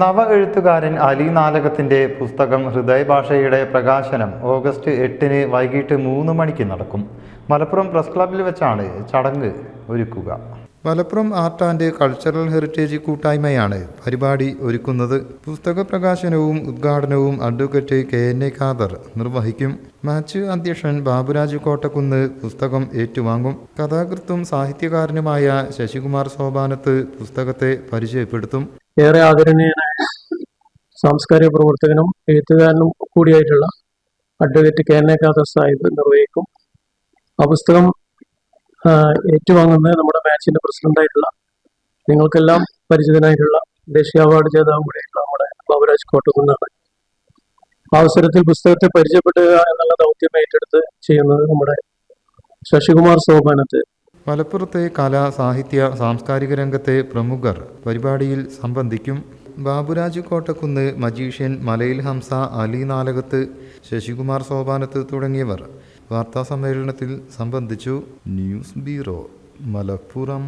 നവ എഴുത്തുകാരൻ അലി നാലകത്തിൻ്റെ പുസ്തകം ഹൃദയഭാഷയുടെ പ്രകാശനം ഓഗസ്റ്റ് 8 വൈകിട്ട് 3 മണിക്ക് നടക്കും. മലപ്പുറം പ്രസ് ക്ലബ്ബിൽ വെച്ചാണ് ചടങ്ങ് ഒരുക്കുക. Malappuram art and cultural heritage കൂട്ടായ്മയാണ് പരിപാടി ഒരുക്കുന്നത്. പുസ്തക പ്രകാശനവും ഉദ്ഘാടനവും അഡ്വക്കേറ്റ് KNA ഖാദർ നിർവഹിക്കും. മാച്ച് അധ്യക്ഷൻ ബാബുരാജ് കോട്ടക്കുന്ന് പുസ്തകം ഏറ്റുവാങ്ങും. കഥാകൃത്തും സാഹിത്യകാരനുമായ ശശികുമാർ സോപാനത്ത് പുസ്തകത്തെ പരിചയപ്പെടുത്തും. ഏറെ ആദരണീയനായ സാംസ്കാരിക പ്രവർത്തകനും എഴുത്തുകാരനും കൂടിയായിട്ടുള്ള അഡ്വക്കേറ്റ് KNA ഖാദർ സാഹിബ് നിർവഹിക്കും. ആ പുസ്തകം ഏറ്റുവാങ്ങുന്നത് നമ്മുടെ മാച്ചിന്റെ പ്രസിഡന്റായിട്ടുള്ള നിങ്ങൾക്കെല്ലാം പരിചിതനായിട്ടുള്ള ദേശീയ അവാർഡ് ജേതാവും കൂടിയായിട്ടുള്ള നമ്മുടെ ബാബുരാജ് കോട്ടക്കുന്നാണ്. അവസരത്തിൽ പുസ്തകത്തെ പരിചയപ്പെടുക എന്നുള്ള ദൗത്യം ഏറ്റെടുത്ത് ചെയ്യുന്നത് നമ്മുടെ ശശികുമാർ സോപാനത്ത്. മലപ്പുറത്തെ കലാ സാഹിത്യ സാംസ്കാരിക രംഗത്തെ പ്രമുഖർ പരിപാടിയിൽ സംബന്ധിക്കും. ബാബുരാജ് കോട്ടക്കുന്ന്, മജീഷ്യൻ മലയിൽ ഹംസ, അലി നാലകത്ത്, ശശികുമാർ സോപാനത്ത് തുടങ്ങിയവർ വാർത്താസമ്മേളനത്തിൽ സംബന്ധിച്ചു. News bureau, Malappuram.